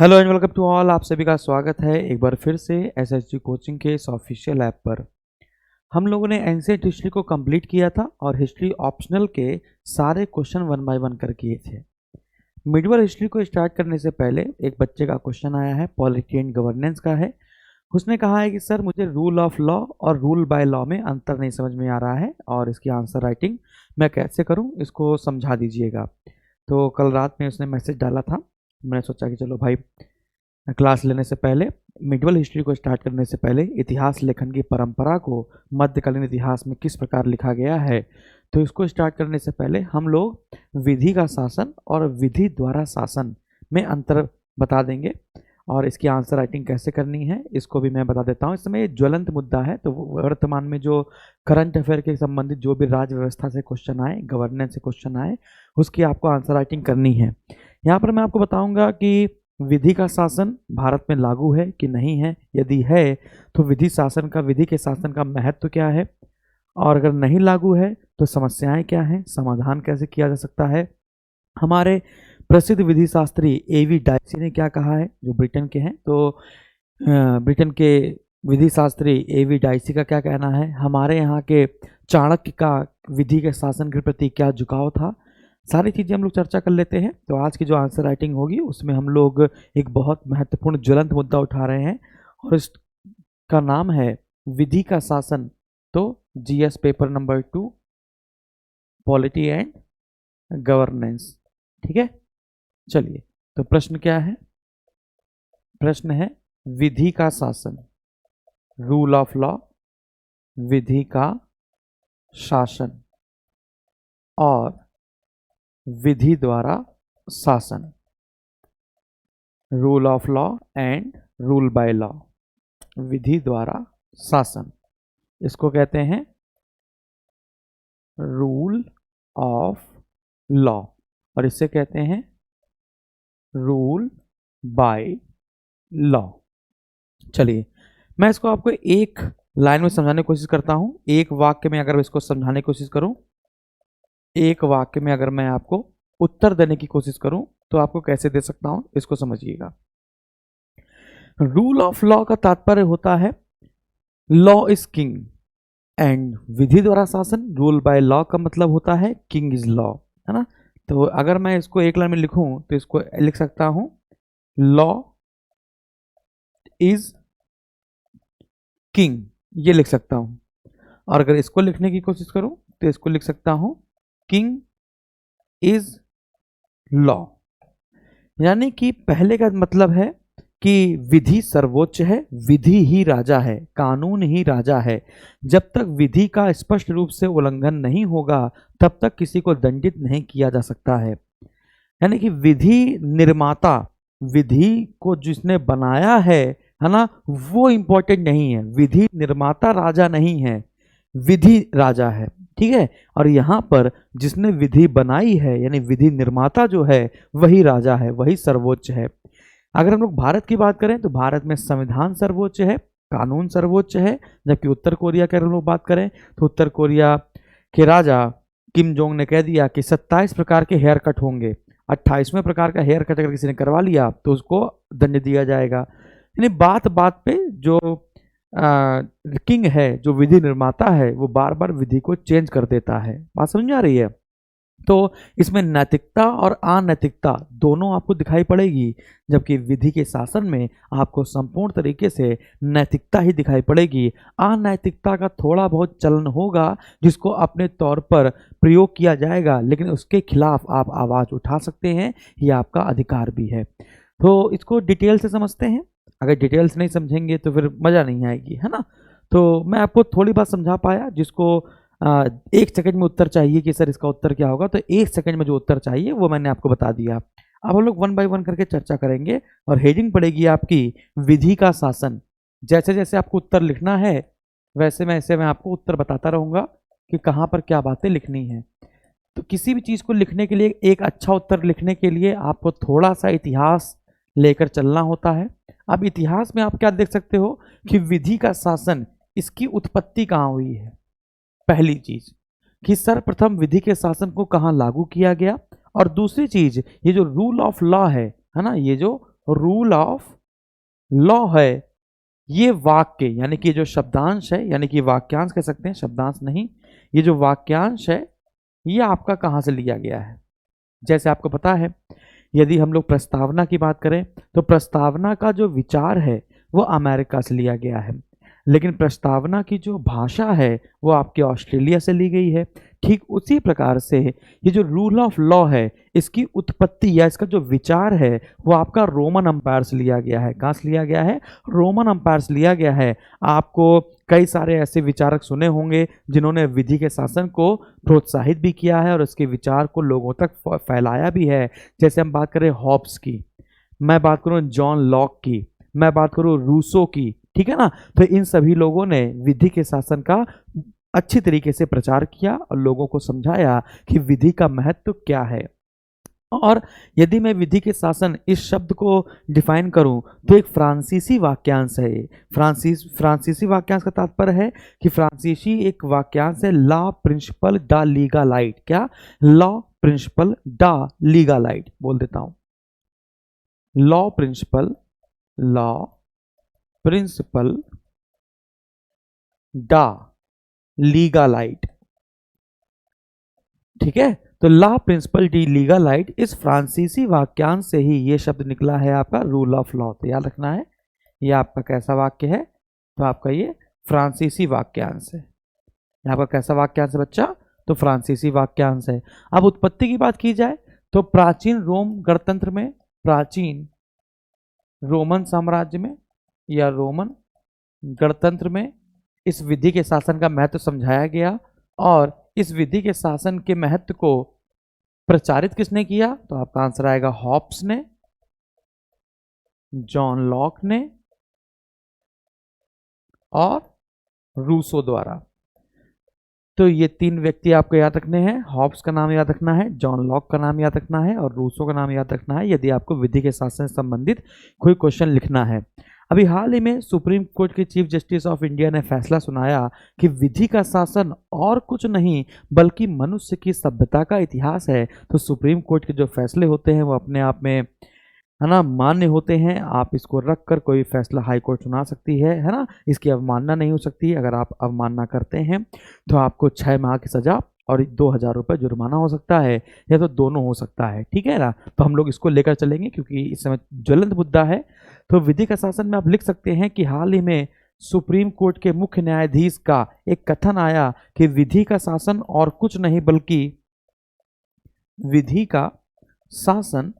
Hello and welcome to all. आप सभी का स्वागत है एक बार फिर से एसएसजी कोचिंग के इस ऑफिशियल ऐप पर। हम लोगों ने एंशिएंट हिस्ट्री को कंप्लीट किया था और हिस्ट्री ऑप्शनल के सारे क्वेश्चन वन बाय वन कर किए थे। मिडिवल हिस्ट्री को स्टार्ट करने से पहले एक बच्चे का क्वेश्चन आया है, पॉलिटी एंड गवर्नेंस का है। उसने कहा है कि सर मुझे रूल ऑफ लॉ और रूल बाय लॉ में अंतर नहीं समझ में आ रहा है और इसकी आंसर राइटिंग मैं कैसे करूँ, इसको समझा दीजिएगा। तो कल रात में उसने मैसेज डाला था। मैंने सोचा कि चलो भाई, क्लास लेने से पहले, मिडिवल हिस्ट्री को स्टार्ट करने से पहले इतिहास लेखन की परंपरा को मध्यकालीन इतिहास में किस प्रकार लिखा गया है, तो इसको स्टार्ट करने से पहले हम लोग विधि का शासन और विधि द्वारा शासन में अंतर बता देंगे और इसकी आंसर राइटिंग कैसे करनी है इसको भी मैं बता देता हूँ। इस समय ज्वलंत मुद्दा है, तो वर्तमान में जो करंट अफेयर के संबंधित जो भी राज्य व्यवस्था से क्वेश्चन आए, गवर्नेंस से क्वेश्चन आए, उसकी आपको आंसर राइटिंग करनी है। यहाँ पर मैं आपको बताऊंगा कि विधि का शासन भारत में लागू है कि नहीं है। यदि है तो विधि के शासन का महत्व क्या है, और अगर नहीं लागू है तो समस्याएं क्या हैं, समाधान कैसे किया जा सकता है। हमारे प्रसिद्ध विधि शास्त्री एवी डाइसी ने क्या कहा है, जो ब्रिटेन के हैं। तो ब्रिटेन के विधि शास्त्री एवी डाइसी का क्या कहना है, हमारे यहाँ के चाणक्य का विधि के शासन के प्रति क्या झुकाव था, सारी चीज़ें हम लोग चर्चा कर लेते हैं। तो आज की जो आंसर राइटिंग होगी उसमें हम लोग एक बहुत महत्वपूर्ण ज्वलंत मुद्दा उठा रहे हैं और इसका नाम है विधि का शासन। तो GS paper number 2, polity and governance. ठीक है, चलिए। तो प्रश्न क्या है? प्रश्न है विधि का शासन, रूल ऑफ लॉ, विधि का शासन और विधि द्वारा शासन, rule of law and rule by law, विधि द्वारा शासन, इसको कहते हैं रूल ऑफ लॉ और इसे कहते हैं रूल बाय लॉ। चलिए, मैं इसको आपको एक लाइन में समझाने की कोशिश करता हूं। एक वाक्य में अगर इसको समझाने की कोशिश करूं, एक वाक्य में अगर मैं आपको उत्तर देने की कोशिश करूं तो आपको कैसे दे सकता हूं, इसको समझिएगा। रूल ऑफ लॉ का तात्पर्य होता है लॉ इज किंग एंड विधि द्वारा शासन, रूल बाय लॉ का मतलब होता है किंग इज लॉ, है ना। तो अगर मैं इसको एक लाइन में लिखूं तो इसको लिख सकता हूं लॉ इज किंग, ये लिख सकता हूं। और अगर इसको लिखने की कोशिश करूं तो इसको लिख सकता हूं किंग इज लॉ। यानी कि पहले का मतलब है कि विधि सर्वोच्च है, विधि ही राजा है, कानून ही राजा है। जब तक विधि का स्पष्ट रूप से उल्लंघन नहीं होगा तब तक किसी को दंडित नहीं किया जा सकता है। यानी कि विधि निर्माता, विधि को जिसने बनाया है ना, वो इंपॉर्टेंट नहीं है। विधि निर्माता राजा नहीं है, विधि राजा है। ठीक है, और यहाँ पर जिसने विधि बनाई है यानी विधि निर्माता जो है वही राजा है, वही सर्वोच्च है। अगर हम लोग भारत की बात करें तो भारत में संविधान सर्वोच्च है, कानून सर्वोच्च है। जबकि उत्तर कोरिया की अगर हम लोग बात करें तो उत्तर कोरिया के राजा किम जोंग ने कह दिया कि 27 प्रकार के हेयर कट होंगे, 28वें प्रकार का हेयर कट अगर किसी ने करवा लिया तो उसको दंड दिया जाएगा। यानी बात बात पे जो किंग है, जो विधि निर्माता है, वो बार बार विधि को चेंज कर देता है। बात समझ आ रही है? तो इसमें नैतिकता और अनैतिकता दोनों आपको दिखाई पड़ेगी, जबकि विधि के शासन में आपको संपूर्ण तरीके से नैतिकता ही दिखाई पड़ेगी। अनैतिकता का थोड़ा बहुत चलन होगा जिसको अपने तौर पर प्रयोग किया जाएगा, लेकिन उसके खिलाफ आप आवाज़ उठा सकते हैं, ये आपका अधिकार भी है। तो इसको डिटेल से समझते हैं। अगर डिटेल से नहीं समझेंगे तो फिर मज़ा नहीं आएगी, है ना। तो मैं आपको थोड़ी बात समझा पाया, जिसको 1 सेकंड में उत्तर चाहिए कि सर इसका उत्तर क्या होगा, तो 1 सेकंड में जो उत्तर चाहिए वो मैंने आपको बता दिया। अब हम लोग वन बाय वन करके चर्चा करेंगे और हेडिंग पड़ेगी आपकी विधि का शासन। जैसे जैसे आपको उत्तर लिखना है वैसे मैं आपको उत्तर बताता रहूँगा कि कहाँ पर क्या बातें लिखनी है। तो किसी भी चीज़ को लिखने के लिए, एक अच्छा उत्तर लिखने के लिए आपको थोड़ा सा इतिहास लेकर चलना होता है। अब इतिहास में आप क्या देख सकते हो कि विधि का शासन, इसकी उत्पत्ति कहाँ हुई है। पहली चीज कि सर्वप्रथम विधि के शासन को कहाँ लागू किया गया, और दूसरी चीज ये जो रूल ऑफ लॉ है ना, ये जो रूल ऑफ लॉ है, ये वाक्य यानी कि जो शब्दांश है, यानी कि वाक्यांश कह सकते हैं, शब्दांश नहीं, ये जो वाक्यांश है ये आपका कहां से लिया गया है। जैसे आपको पता है, यदि हम लोग प्रस्तावना की बात करें तो प्रस्तावना का जो विचार है वो अमेरिका से लिया गया है, लेकिन प्रस्तावना की जो भाषा है वो आपके ऑस्ट्रेलिया से ली गई है। ठीक उसी प्रकार से ये जो रूल ऑफ लॉ है, इसकी उत्पत्ति या इसका जो विचार है वो आपका रोमन अंपायर से लिया गया है। कहाँ से लिया गया है? रोमन अंपायर से लिया गया है। आपको कई सारे ऐसे विचारक सुने होंगे जिन्होंने विधि के शासन को प्रोत्साहित भी किया है और उसके विचार को लोगों तक फैलाया भी है। जैसे हम बात करें हॉब्स की, मैं बात करूं जॉन लॉक की, मैं बात करूं रूसो की, ठीक है ना। तो इन सभी लोगों ने विधि के शासन का अच्छी तरीके से प्रचार किया और लोगों को समझाया कि विधि का महत्व क्या है। और यदि मैं विधि के शासन इस शब्द को डिफाइन करूं तो एक फ्रांसीसी वाक्यांश है। फ्रांसीसी वाक्यांश का तात्पर्य है कि फ्रांसीसी एक वाक्यांश है, लॉ प्रिंसिपल डा लीगालाइट। क्या? लॉ प्रिंसिपल डा लीगालाइट बोल देता हूं। लॉ प्रिंसिपल डा लीगालाइट, ठीक है। तो लॉ प्रिंसिपल डी लीगालाइट, इस फ्रांसीसी वाक्यांश से ही ये शब्द निकला है आपका रूल ऑफ लॉ। तो याद रखना है ये आपका कैसा वाक्य है? तो आपका ये फ्रांसीसी वाक्यांश है। यहाँ पर कैसा वाक्यांश है बच्चा? तो फ्रांसीसी वाक्यांश है। अब उत्पत्ति की बात की जाए तो प्राचीन रोम गणतंत्र में, प्राचीन रोमन साम्राज्य में या रोमन गणतंत्र में इस विधि के शासन का महत्व समझाया गया। और इस विधि के शासन के महत्व को प्रचारित किसने किया? तो आपका आंसर आएगा हॉब्स ने, जॉन लॉक ने और रूसो द्वारा। तो ये तीन व्यक्ति आपको याद रखने हैं। हॉब्स का नाम याद रखना है, जॉन लॉक का नाम याद रखना है और रूसो का नाम याद रखना है यदि आपको विधि के शासन से संबंधित कोई क्वेश्चन लिखना है। अभी हाल ही में सुप्रीम कोर्ट के चीफ जस्टिस ऑफ इंडिया ने फैसला सुनाया कि विधि का शासन और कुछ नहीं बल्कि मनुष्य की सभ्यता का इतिहास है। तो सुप्रीम कोर्ट के जो फैसले होते हैं वो अपने आप में, है ना, मान्य होते हैं। आप इसको रख कर कोई फैसला हाई कोर्ट सुना सकती है ना। इसकी अवमानना नहीं हो सकती। अगर आप अवमानना करते हैं तो आपको 6 माह की सजा और 2,000 रुपये जुर्माना हो सकता है, या तो दोनों हो सकता है, ठीक है ना। तो हम लोग इसको लेकर चलेंगे क्योंकि इस समय ज्वलंत मुद्दा है। तो विधि का शासन में आप लिख सकते हैं कि हाल ही में सुप्रीम कोर्ट के मुख्य न्यायाधीश का एक कथन आया कि विधि का शासन और कुछ नहीं बल्कि, विधि का शासन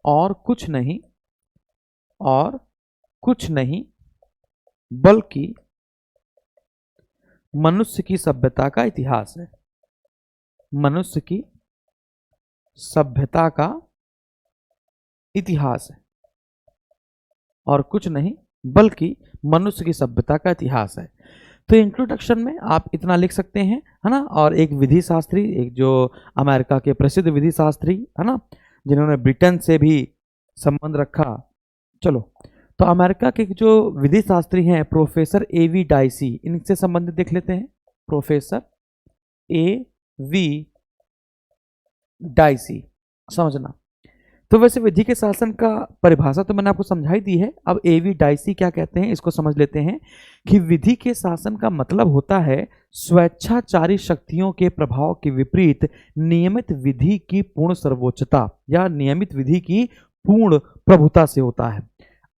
और कुछ नहीं बल्कि मनुष्य की सभ्यता का इतिहास है। मनुष्य की सभ्यता का इतिहास है और कुछ नहीं बल्कि मनुष्य की सभ्यता का इतिहास है। तो इंट्रोडक्शन में आप इतना लिख सकते हैं, है ना। और एक विधि शास्त्री, एक जो अमेरिका के प्रसिद्ध विधि शास्त्री, है ना, जिन्होंने ब्रिटेन से भी संबंध रखा। चलो, तो अमेरिका के जो विधि शास्त्री हैं प्रोफेसर A.V. डाइसी, इनसे संबंधित देख लेते हैं। Professor A.V. डाइसी, समझना। तो वैसे विधि के शासन का परिभाषा तो मैंने आपको समझाई दी है। अब A.V. डाइसी क्या कहते हैं इसको समझ लेते हैं कि विधि के शासन का मतलब होता है स्वेच्छाचारी शक्तियों के प्रभाव के विपरीत नियमित विधि की पूर्ण सर्वोच्चता या नियमित विधि की पूर्ण प्रभुता से होता है।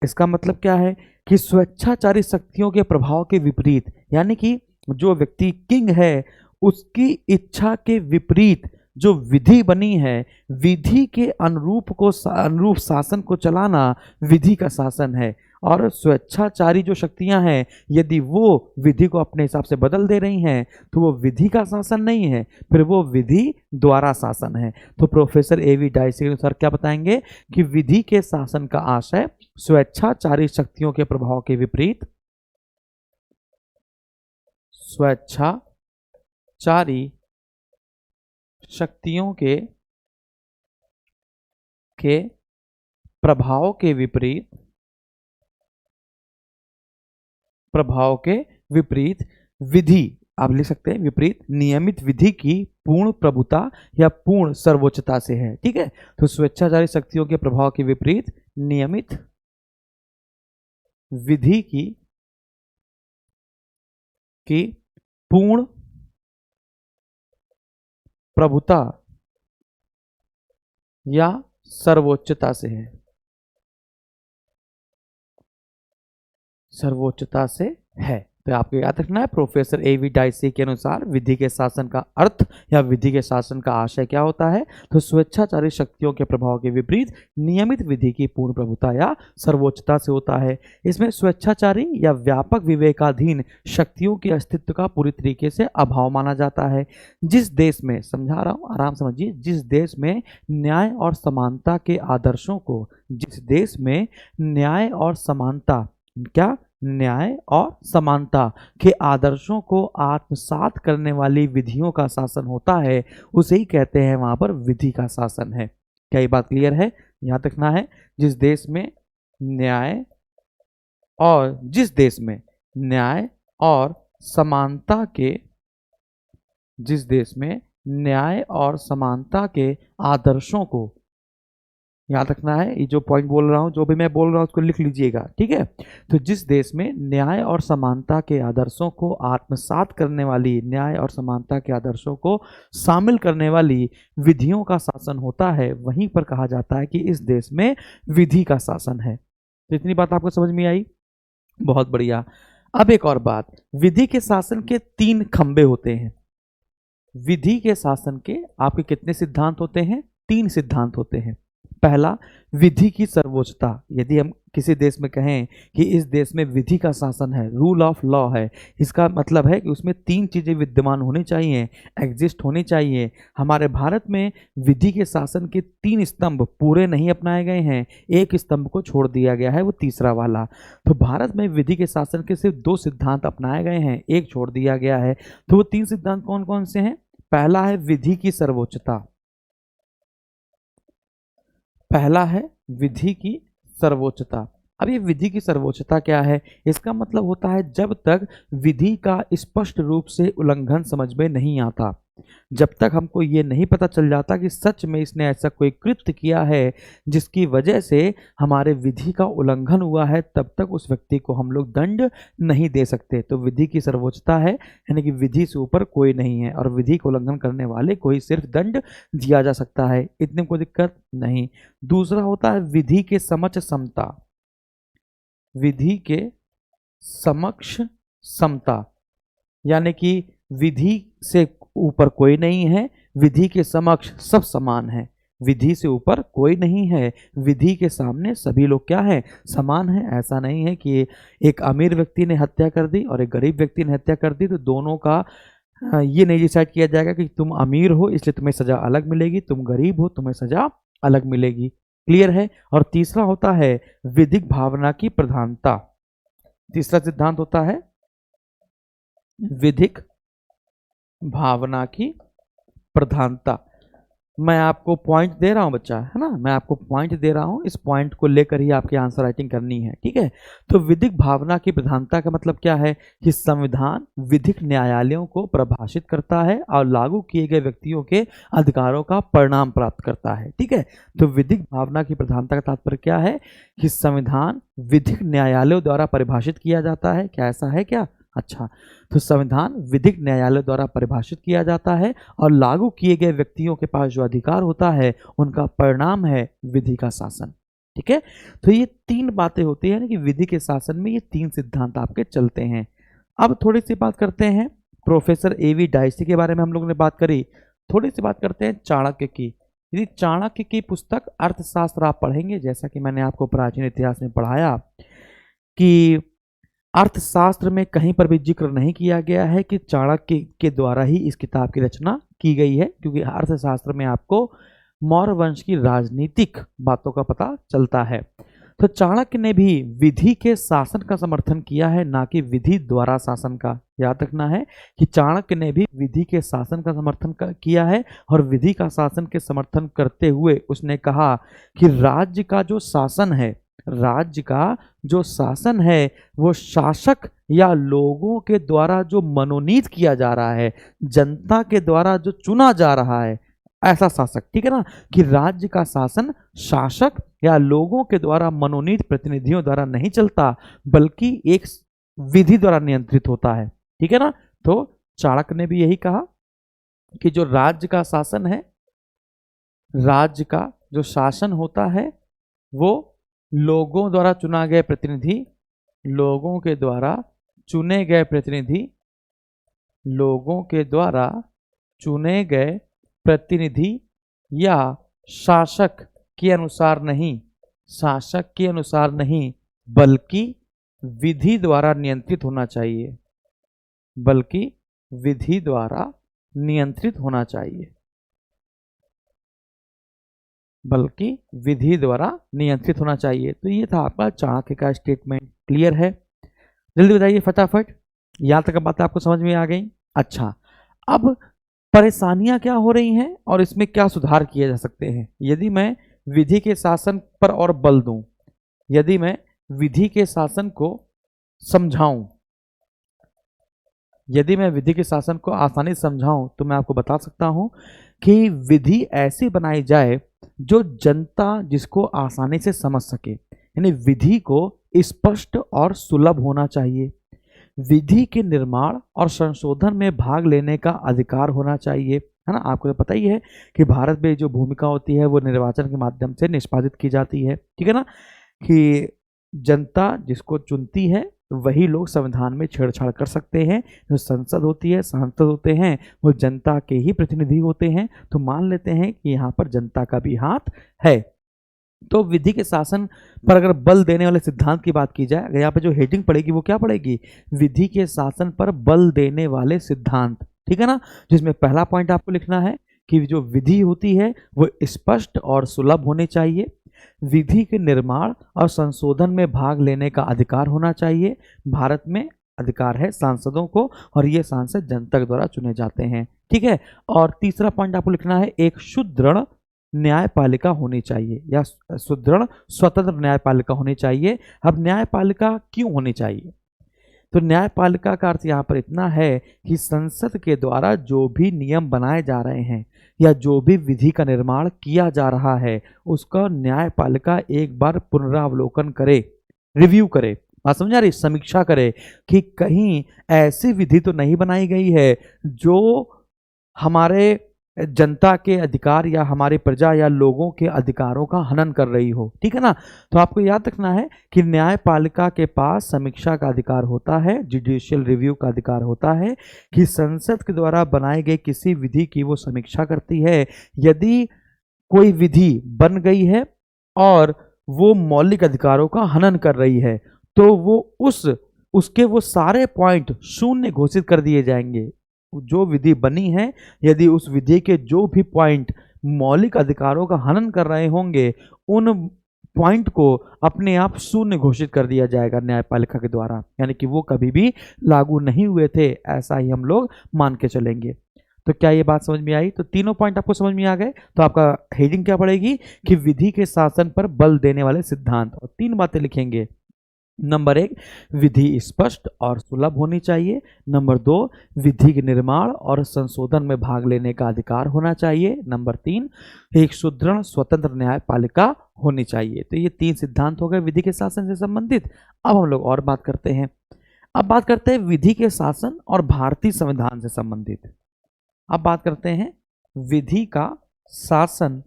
इसका मतलब क्या है कि स्वेच्छाचारी शक्तियों के प्रभाव के विपरीत, यानी कि जो व्यक्ति किंग है उसकी इच्छा के विपरीत जो विधि बनी है, विधि के अनुरूप शासन को चलाना विधि का शासन है। और स्वेच्छाचारी जो शक्तियां हैं यदि वो विधि को अपने हिसाब से बदल दे रही हैं तो वो विधि का शासन नहीं है, फिर वो विधि द्वारा शासन है। तो प्रोफेसर A.V. डाइसी के अनुसार क्या बताएंगे कि विधि के शासन का आशय स्वेच्छाचारी शक्तियों के प्रभाव के विपरीत, स्वेच्छाचारी शक्तियों के प्रभाव के विपरीत विधि, आप लिख सकते हैं विपरीत नियमित विधि की पूर्ण प्रभुता या पूर्ण सर्वोच्चता से है, ठीक है। तो स्वेच्छाचारी शक्तियों के प्रभाव के विपरीत नियमित विधि की पूर्ण प्रभुता या सर्वोच्चता से है। सर्वोच्चता से है। तो आपको याद रखना है प्रोफेसर एवी डाइसी के अनुसार विधि के शासन का अर्थ या विधि के शासन का आशय क्या होता है? तो स्वेच्छाचारी शक्तियों के प्रभाव के विपरीत नियमित विधि की पूर्ण प्रभुता या सर्वोच्चता से होता है। इसमें स्वेच्छाचारी या व्यापक विवेकाधीन शक्तियों के अस्तित्व का पूरी तरीके से अभाव माना जाता है। जिस देश में, समझा रहा हूं आराम समझिए, जिस देश में न्याय और समानता के आदर्शों को, जिस देश में न्याय और समानता, क्या, न्याय और समानता के आदर्शों को आत्मसात करने वाली विधियों का शासन होता है, उसे ही कहते हैं वहां पर विधि का शासन है। क्या ये बात क्लियर है? याद रखना है, जिस देश में न्याय और समानता के, जिस देश में न्याय और समानता के आदर्शों को, याद रखना है, ये जो पॉइंट बोल रहा हूं, जो भी मैं बोल रहा हूं उसको लिख लीजिएगा, ठीक है? तो जिस देश में न्याय और समानता के आदर्शों को आत्मसात करने वाली, न्याय और समानता के आदर्शों को शामिल करने वाली विधियों का शासन होता है, वहीं पर कहा जाता है कि इस देश में विधि का शासन है। तो इतनी बात आपको समझ में आई? बहुत बढ़िया। अब एक और बात, विधि के शासन के 3 खंबे होते हैं। विधि के शासन के आपके कितने सिद्धांत होते हैं? 3 सिद्धांत होते हैं। पहला, विधि की सर्वोच्चता। यदि हम किसी देश में कहें कि इस देश में विधि का शासन है, रूल ऑफ लॉ है, इसका मतलब है कि उसमें 3 चीजें विद्यमान होनी चाहिए, एग्जिस्ट होनी चाहिए। हमारे भारत में विधि के शासन के 3 स्तंभ पूरे नहीं अपनाए गए हैं, एक स्तंभ को छोड़ दिया गया है, वो तीसरा वाला। तो भारत में विधि के शासन के सिर्फ 2 सिद्धांत अपनाए गए हैं, एक छोड़ दिया गया है। तो वो 3 सिद्धांत कौन कौन से हैं? पहला है विधि की सर्वोच्चता। पहला है विधि की सर्वोच्चता। अब ये विधि की सर्वोच्चता क्या है? इसका मतलब होता है जब तक विधि का स्पष्ट रूप से उल्लंघन समझ में नहीं आता, जब तक हमको ये नहीं पता चल जाता कि सच में इसने ऐसा कोई कृत्य किया है जिसकी वजह से हमारे विधि का उल्लंघन हुआ है, तब तक उस व्यक्ति को हम लोग दंड नहीं दे सकते। तो विधि की सर्वोच्चता है, यानी कि विधि से ऊपर कोई नहीं है और विधि का उल्लंघन करने वाले को ही सिर्फ दंड दिया जा सकता है, इतने कोई दिक्कत नहीं। दूसरा होता है विधि के समक्ष समता। विधि के समक्ष समता यानी कि विधि से ऊपर कोई नहीं है, विधि के समक्ष सब समान है। विधि से ऊपर कोई नहीं है, विधि के सामने सभी लोग क्या है? समान है। ऐसा नहीं है कि एक अमीर व्यक्ति ने हत्या कर दी और एक गरीब व्यक्ति ने हत्या कर दी तो दोनों का ये नहीं डिसाइड किया जाएगा कि तुम अमीर हो इसलिए तुम्हें सजा अलग मिलेगी, तुम गरीब हो तुम्हें सजा अलग मिलेगी। क्लियर है? और तीसरा होता है विधिक भावना की प्रधानता। तीसरा सिद्धांत होता है विधिक भावना की प्रधानता। मैं आपको पॉइंट दे रहा हूं बच्चा, है ना, मैं आपको पॉइंट दे रहा हूं, इस पॉइंट को लेकर ही आपकी आंसर राइटिंग करनी है, ठीक है? तो विधिक भावना की प्रधानता का मतलब क्या है? कि संविधान विधिक न्यायालयों को परिभाषित करता है और लागू किए गए व्यक्तियों के अधिकारों का परिणाम प्राप्त करता है, ठीक है? तो विधिक भावना की प्रधानता का तात्पर्य क्या है? कि संविधान विधिक न्यायालयों द्वारा परिभाषित किया जाता है। क्या ऐसा है क्या? अच्छा, तो संविधान विधिक न्यायालय द्वारा परिभाषित किया जाता है और लागू किए गए व्यक्तियों के पास जो अधिकार होता है उनका परिणाम है विधि का शासन, ठीक है? तो ये 3 बातें होती है ना कि विधि के शासन में ये 3 सिद्धांत आपके चलते हैं। अब थोड़ी सी बात करते हैं प्रोफेसर एवी डाइसी के बारे में, हम लोगों ने बात करी, थोड़ी सी बात करते हैं चाणक्य की। यदि चाणक्य की पुस्तक अर्थशास्त्र आप पढ़ेंगे, जैसा कि मैंने आपको प्राचीन इतिहास में पढ़ाया कि अर्थशास्त्र में कहीं पर भी जिक्र नहीं किया गया है कि चाणक्य के द्वारा ही इस किताब की रचना की गई है, क्योंकि अर्थशास्त्र में आपको मौर्य वंश की राजनीतिक बातों का पता चलता है। तो चाणक्य ने भी विधि के शासन का समर्थन किया है, ना कि विधि द्वारा शासन का। याद रखना है कि चाणक्य ने भी विधि के शासन का समर्थन किया है और विधि का शासन के समर्थन करते हुए उसने कहा कि राज्य का जो शासन है, राज्य का जो शासन है वो शासक या लोगों के द्वारा जो मनोनीत किया जा रहा है, जनता के द्वारा जो चुना जा रहा है, ऐसा शासक, ठीक है ना, कि राज्य का शासन शासक या लोगों के द्वारा मनोनीत प्रतिनिधियों द्वारा नहीं चलता, बल्कि एक विधि द्वारा नियंत्रित होता है, ठीक है ना। तो चाणक्य ने भी यही कहा कि जो राज्य का शासन है, राज्य का जो शासन होता है वो लोगों द्वारा चुना गए प्रतिनिधि, लोगों के द्वारा चुने गए प्रतिनिधि, लोगों के द्वारा चुने गए प्रतिनिधि या शासक के अनुसार नहीं, शासक के अनुसार नहीं, बल्कि विधि द्वारा नियंत्रित होना चाहिए, बल्कि विधि द्वारा नियंत्रित होना चाहिए, बल्कि विधि द्वारा नियंत्रित होना चाहिए। तो ये था आपका चाणक्य का स्टेटमेंट। क्लियर है? जल्दी बताइए फटाफट, यहाँ तक बात आपको समझ में आ गई? अच्छा, अब परेशानियां क्या हो रही हैं और इसमें क्या सुधार किए जा सकते हैं? यदि मैं विधि के शासन पर और बल दूं, यदि मैं विधि के शासन को समझाऊं, यदि मैं विधि के शासन को आसानी से समझाऊं, तो मैं आपको बता सकता हूं कि विधि ऐसी बनाई जाए जो जनता जिसको आसानी से समझ सके, यानी विधि को स्पष्ट और सुलभ होना चाहिए, विधि के निर्माण और संशोधन में भाग लेने का अधिकार होना चाहिए, है ना। आपको तो पता ही है कि भारत में जो भूमिका होती है वो निर्वाचन के माध्यम से निष्पादित की जाती है, ठीक है ना, कि जनता जिसको चुनती है वही लोग संविधान में छेड़छाड़ कर सकते हैं। जो संसद होती है, सांसद होते हैं, वो जनता के ही प्रतिनिधि होते हैं। तो मान लेते हैं कि यहाँ पर जनता का भी हाथ है। तो विधि के शासन पर अगर बल देने वाले सिद्धांत की बात की जाए, अगर यहाँ पे जो हेडिंग पड़ेगी वो क्या पड़ेगी? विधि के शासन पर बल देने वाले सिद्धांत, ठीक है ना। जिसमें पहला पॉइंट आपको लिखना है कि जो विधि होती है वो स्पष्ट और सुलभ होनी चाहिए, विधि के निर्माण और संशोधन में भाग लेने का अधिकार होना चाहिए। भारत में अधिकार है सांसदों को और ये सांसद जनता द्वारा चुने जाते हैं, ठीक है। और तीसरा पॉइंट आपको लिखना है, एक सुदृढ़ न्यायपालिका होनी चाहिए या सुदृढ़ स्वतंत्र न्यायपालिका होनी चाहिए। अब न्यायपालिका क्यों होनी चाहिए? तो न्यायपालिका का अर्थ यहाँ पर इतना है कि संसद के द्वारा जो भी नियम बनाए जा रहे हैं या जो भी विधि का निर्माण किया जा रहा है उसका न्यायपालिका एक बार पुनरावलोकन करे, रिव्यू करे, बात समझा रही, समीक्षा करे कि कहीं ऐसी विधि तो नहीं बनाई गई है जो हमारे जनता के अधिकार या हमारी प्रजा या लोगों के अधिकारों का हनन कर रही हो, ठीक है ना। तो आपको याद रखना है कि न्यायपालिका के पास समीक्षा का अधिकार होता है, जुडिशियल रिव्यू का अधिकार होता है, कि संसद के द्वारा बनाई गई किसी विधि की वो समीक्षा करती है। यदि कोई विधि बन गई है और वो मौलिक अधिकारों का हनन कर रही है तो वो उसके वो सारे पॉइंट शून्य घोषित कर दिए जाएंगे। जो विधि बनी है यदि उस विधि के जो भी पॉइंट मौलिक अधिकारों का हनन कर रहे होंगे उन पॉइंट को अपने आप शून्य घोषित कर दिया जाएगा न्यायपालिका के द्वारा, यानी कि वो कभी भी लागू नहीं हुए थे, ऐसा ही हम लोग मान के चलेंगे। तो क्या ये बात समझ में आई? तो तीनों पॉइंट आपको समझ में आ गए। तो आपका हेडिंग क्या पड़ेगी कि विधि के शासन पर बल देने वाले सिद्धांत, और 3 बातें लिखेंगे। नंबर 1, विधि स्पष्ट और सुलभ होनी चाहिए। नंबर 2, विधि के निर्माण और संशोधन में भाग लेने का अधिकार होना चाहिए। नंबर 3, एक सुदृढ़ स्वतंत्र न्यायपालिका होनी चाहिए। तो ये 3 सिद्धांत हो गए विधि के शासन से संबंधित। अब हम लोग और बात करते हैं, अब बात करते हैं विधि के शासन और भारतीय संविधान से संबंधित। अब बात करते हैं विधि का शासन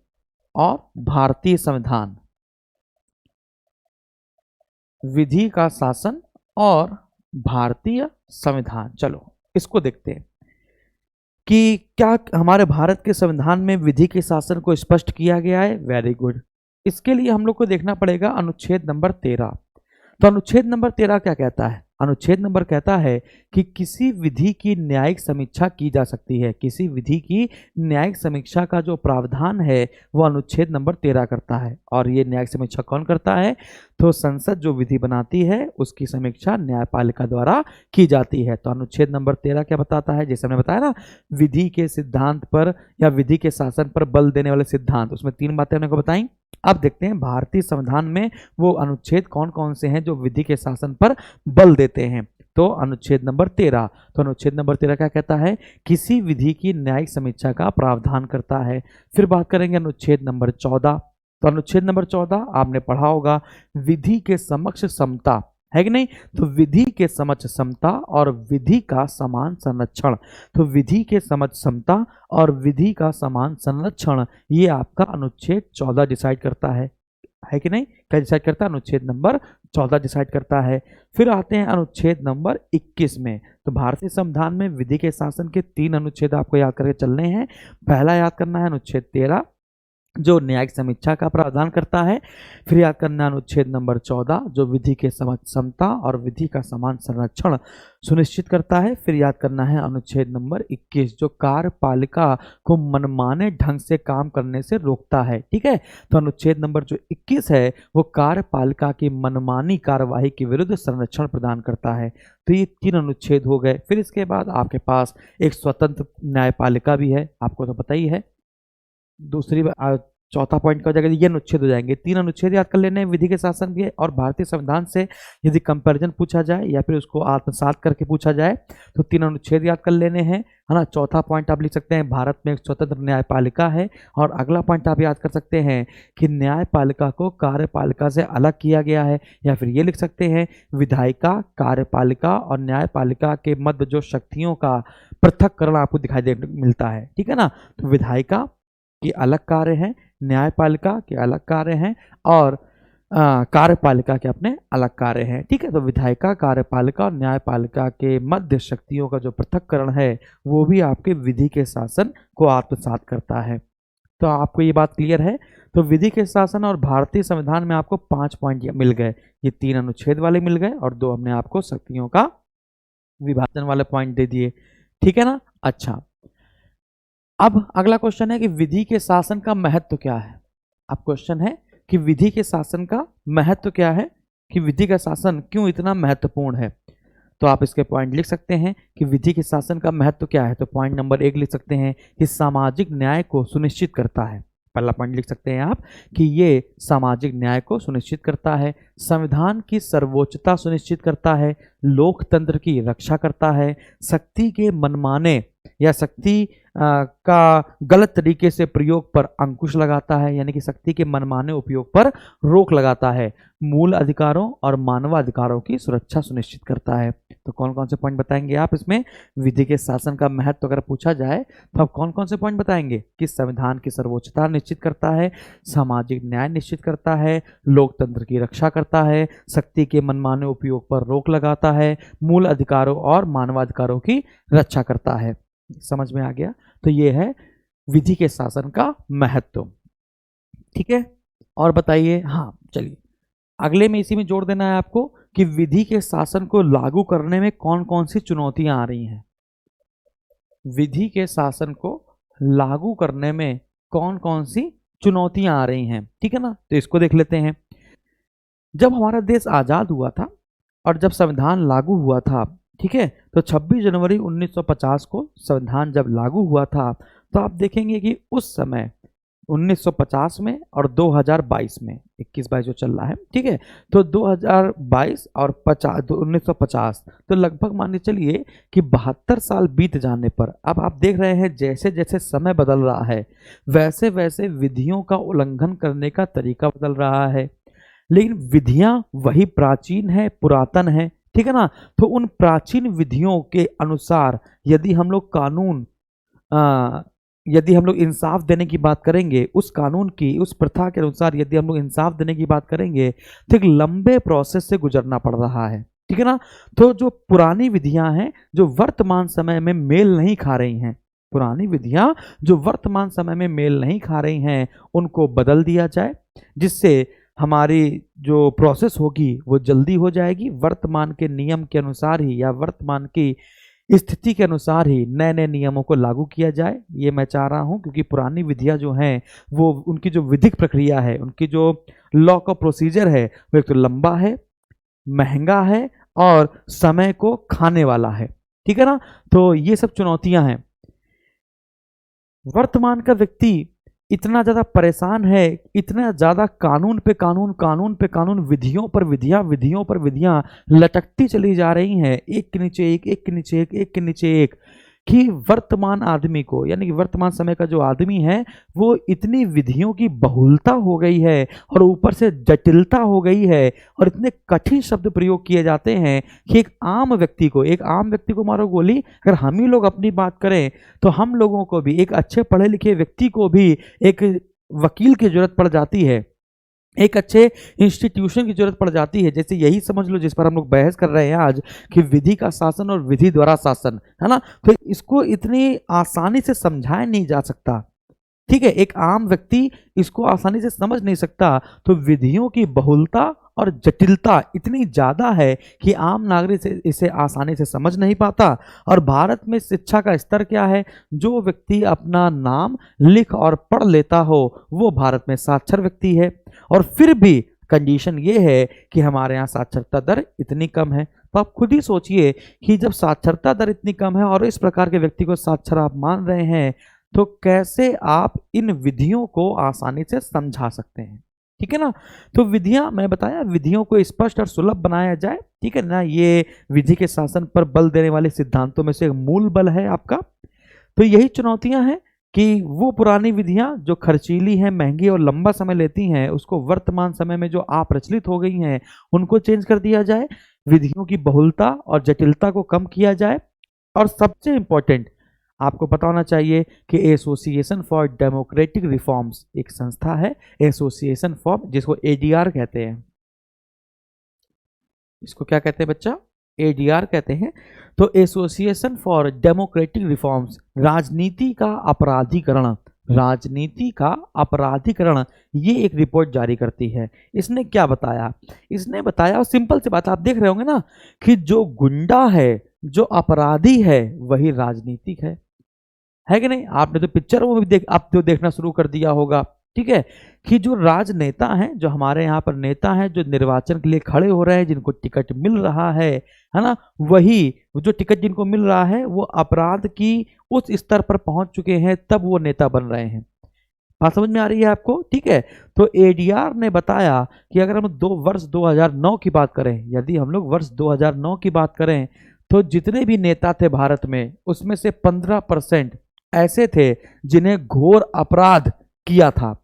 और भारतीय संविधान, विधि का शासन और भारतीय संविधान। चलो इसको देखते हैं कि क्या हमारे भारत के संविधान में विधि के शासन को स्पष्ट किया गया है। Very good. इसके लिए हम लोग को देखना पड़ेगा अनुच्छेद नंबर 13। तो अनुच्छेद नंबर 13 क्या कहता है? अनुच्छेद नंबर कहता है कि किसी विधि की न्यायिक समीक्षा की जा सकती है। किसी विधि की न्यायिक समीक्षा का जो प्रावधान है वो अनुच्छेद नंबर 13 करता है। और ये न्यायिक समीक्षा कौन करता है? तो संसद जो विधि बनाती है उसकी समीक्षा न्यायपालिका द्वारा की जाती है। तो अनुच्छेद नंबर 13 क्या बताता है? जैसे हमने बताया ना, विधि के सिद्धांत पर या विधि के शासन पर बल देने वाले सिद्धांत, उसमें 3 बातें हमने को बताई। अब देखते हैं भारतीय संविधान में वो अनुच्छेद कौन कौन से हैं जो विधि के शासन पर बल देते हैं। तो अनुच्छेद नंबर 13, तो अनुच्छेद नंबर 13 क्या कहता है, किसी विधि की न्यायिक समीक्षा का प्रावधान करता है। फिर बात करेंगे अनुच्छेद नंबर 14, तो अनुच्छेद नंबर 14 आपने पढ़ा होगा, विधि के समक्ष समता, है कि नहीं, तो विधि के समक्ष समता और विधि का समान संरक्षण, तो विधि के समक्ष समता और विधि का समान संरक्षण ये आपका अनुच्छेद 14 डिसाइड करता है कि नहीं, क्या डिसाइड करता है, अनुच्छेद नंबर 14 डिसाइड करता है। फिर आते हैं अनुच्छेद नंबर 21 में, तो भारतीय संविधान में विधि के शासन के 3 अनुच्छेद आपको याद करके चलने हैं। पहला याद करना है अनुच्छेद 13 जो न्यायिक समीक्षा का प्रावधान करता है। फिर याद करना अनुच्छेद नंबर 14 जो विधि के समक्ष समता और विधि का समान संरक्षण सुनिश्चित करता है। फिर याद करना है अनुच्छेद नंबर 21 जो कार्यपालिका को मनमाने ढंग से काम करने से रोकता है। ठीक है, तो अनुच्छेद नंबर जो 21 है वो कार्यपालिका की मनमानी कार्यवाही के विरुद्ध संरक्षण प्रदान करता है। तो ये 3 अनुच्छेद हो गए। फिर इसके बाद आपके पास एक स्वतंत्र न्यायपालिका भी है, आपको तो पता ही है। दूसरी चौथा पॉइंट का हो जाएगा, ये अनुच्छेद हो जाएंगे। 3 अनुच्छेद याद कर लेने हैं, विधि के शासन के और भारतीय संविधान से यदि कंपैरिजन पूछा जाए या फिर उसको आत्मसात करके पूछा जाए तो 3 अनुच्छेद याद कर लेने हैं, है ना। चौथा पॉइंट आप लिख सकते हैं, भारत में एक स्वतंत्र न्यायपालिका है। और अगला पॉइंट आप याद कर सकते हैं कि न्यायपालिका को कार्यपालिका से अलग किया गया है, या फिर ये लिख सकते हैं विधायिका, कार्यपालिका और न्यायपालिका के मध्य जो शक्तियों का पृथक्करण आपको दिखाई दे मिलता है। ठीक है ना, तो विधायिका के अलग कार्य हैं, न्यायपालिका के अलग कार्य हैं और कार्यपालिका के अपने अलग कार्य हैं। ठीक है, तो विधायिका, कार्यपालिका और न्यायपालिका के मध्य शक्तियों का जो पृथक्करण है वो भी आपके विधि के शासन को आत्मसात करता है। तो आपको ये बात क्लियर है। तो विधि के शासन और भारतीय संविधान में आपको 5 पॉइंट मिल गए, ये 3 अनुच्छेद वाले मिल गए और 2 हमने आपको शक्तियों का विभाजन वाले पॉइंट दे दिए। ठीक है ना। अच्छा, अब अगला क्वेश्चन है कि विधि के शासन का महत्व क्या है। अब क्वेश्चन है कि विधि के शासन का महत्व क्या है, कि विधि का शासन क्यों इतना महत्वपूर्ण है। तो आप इसके पॉइंट लिख सकते हैं कि विधि के शासन का महत्व क्या है। तो पॉइंट नंबर 1 लिख सकते हैं कि सामाजिक न्याय को सुनिश्चित करता है। पहला पॉइंट लिख सकते हैं आप कि ये सामाजिक न्याय को सुनिश्चित करता है, संविधान की सर्वोच्चता सुनिश्चित करता है, लोकतंत्र की रक्षा करता है, शक्ति के मनमाने या शक्ति का गलत तरीके से प्रयोग पर अंकुश लगाता है, यानी कि शक्ति के मनमाने उपयोग पर रोक लगाता है, मूल अधिकारों और मानवाधिकारों की सुरक्षा सुनिश्चित करता है। तो कौन कौन से पॉइंट बताएंगे आप इसमें, विधि के शासन का महत्व अगर पूछा जाए तो आप कौन कौन से पॉइंट बताएंगे कि संविधान की सर्वोच्चता निश्चित करता है, सामाजिक न्याय निश्चित करता है, लोकतंत्र की रक्षा करता है, शक्ति के मनमाने उपयोग पर रोक लगाता है, मूल अधिकारों और मानवाधिकारों की रक्षा करता है। समझ में आ गया। तो ये है विधि के शासन का महत्व। ठीक है, और बताइए। हाँ चलिए, अगले में इसी में जोड़ देना है आपको कि विधि के शासन को लागू करने में कौन कौन सी चुनौतियां आ रही हैं। विधि के शासन को लागू करने में कौन कौन सी चुनौतियां आ रही हैं। ठीक है ना, तो इसको देख लेते हैं। जब हमारा देश आजाद हुआ था और जब संविधान लागू हुआ था, ठीक है, तो 26 जनवरी 1950 को संविधान जब लागू हुआ था तो आप देखेंगे कि उस समय 1950 में और 2022 में 21-22 जो चल रहा है, ठीक है, तो 2022 और 1950 तो लगभग मान के चलिए कि 72 साल बीत जाने पर अब आप देख रहे हैं जैसे जैसे समय बदल रहा है वैसे वैसे विधियों का उल्लंघन करने का तरीका बदल रहा है, लेकिन विधियां वही प्राचीन है, पुरातन है। ठीक है ना, तो उन प्राचीन विधियों के अनुसार यदि हम लोग कानून यदि हम लोग इंसाफ देने की बात करेंगे, उस कानून की उस प्रथा के अनुसार यदि हम लोग इंसाफ देने की बात करेंगे तो एक लंबे प्रोसेस से गुजरना पड़ रहा है। ठीक है ना, तो जो पुरानी विधियां हैं जो वर्तमान समय में मेल नहीं खा रही हैं, पुरानी विधियां जो वर्तमान समय में मेल नहीं खा रही हैं उनको बदल दिया जाए, जिससे हमारी जो प्रोसेस होगी वो जल्दी हो जाएगी। वर्तमान के नियम के अनुसार ही या वर्तमान की स्थिति के अनुसार ही नए नए नियमों को लागू किया जाए, ये मैं चाह रहा हूं, क्योंकि पुरानी विधियां जो हैं वो उनकी जो विधिक प्रक्रिया है, उनकी जो लॉ का प्रोसीजर है वो एक तो लंबा है, महंगा है और समय को खाने वाला है। ठीक है ना, तो ये सब चुनौतियां हैं। वर्तमान का व्यक्ति इतना ज़्यादा परेशान है, इतना ज़्यादा कानून पे कानून, कानून पे कानून, विधियों पर विधियाँ, विधियों पर विधियाँ लटकती चली जा रही हैं, एक के नीचे एक, एक के नीचे एक, एक के नीचे एक, कि वर्तमान आदमी को, यानी कि वर्तमान समय का जो आदमी है वो इतनी विधियों की बहुलता हो गई है और ऊपर से जटिलता हो गई है और इतने कठिन शब्द प्रयोग किए जाते हैं कि एक आम व्यक्ति को मारो गोली। अगर हम ही लोग अपनी बात करें तो हम लोगों को भी, एक अच्छे पढ़े लिखे व्यक्ति को भी एक वकील की जरूरत पड़ जाती है, एक अच्छे इंस्टीट्यूशन की जरूरत पड़ जाती है। जैसे यही समझ लो जिस पर हम लोग बहस कर रहे हैं आज, कि विधि का शासन और विधि द्वारा शासन, है ना। तो इसको इतनी आसानी से समझाया नहीं जा सकता, ठीक है, एक आम व्यक्ति इसको आसानी से समझ नहीं सकता। तो विधियों की बहुलता और जटिलता इतनी ज्यादा है कि आम नागरिक इसे आसानी से समझ नहीं पाता। और भारत में शिक्षा का स्तर क्या है, जो व्यक्ति अपना नाम लिख और पढ़ लेता हो वो भारत में साक्षर व्यक्ति है। और फिर भी कंडीशन ये है कि हमारे यहाँ साक्षरता दर इतनी कम है। तो आप खुद ही सोचिए कि जब साक्षरता दर इतनी कम है और इस प्रकार के व्यक्ति को साक्षर आप मान रहे हैं, तो कैसे आप इन विधियों को आसानी से समझा सकते हैं, ठीक है ना। तो विधियां, मैं बताया, विधियों को स्पष्ट और सुलभ बनाया जाए, ठीक है ना। ये विधि के शासन पर बल देने वाले सिद्धांतों में से एक मूल बल है आपका। तो यही चुनौतियां हैं कि वो पुरानी विधियां जो खर्चीली हैं, महंगी और लंबा समय लेती हैं, उसको वर्तमान समय में जो अप्रचलित हो गई हैं उनको चेंज कर दिया जाए, विधियों की बहुलता और जटिलता को कम किया जाए। और सबसे इंपॉर्टेंट आपको पता होना चाहिए कि एसोसिएशन फॉर डेमोक्रेटिक रिफॉर्म्स एक संस्था है, एसोसिएशन फॉर, जिसको एडीआर कहते हैं। इसको क्या कहते हैं बच्चा, एडीआर कहते हैं। तो एसोसिएशन फॉर डेमोक्रेटिक रिफॉर्म्स, राजनीति का अपराधीकरण, राजनीति का अपराधीकरण, ये एक रिपोर्ट जारी करती है। इसने क्या बताया, इसने बताया, और सिंपल सी बात आप देख रहे होंगे ना, कि जो गुंडा है, जो अपराधी है, वही राजनीतिक है कि नहीं। आपने तो पिक्चर वो भी आप तो देखना शुरू कर दिया होगा, ठीक है, कि जो राजनेता हैं, जो हमारे यहाँ पर नेता हैं, जो निर्वाचन के लिए खड़े हो रहे हैं, जिनको टिकट मिल रहा है ना, वही जो टिकट जिनको मिल रहा है वो अपराध की उस स्तर पर पहुंच चुके हैं, तब वो नेता बन रहे हैं। बात समझ में आ रही है आपको, ठीक है। तो एडीआर ने बताया कि अगर हम वर्ष 2009 की बात करें, यदि हम लोग वर्ष 2009 की बात करें, तो जितने भी नेता थे भारत में, उसमें से 15% ऐसे थे जिन्हें घोर अपराध किया था।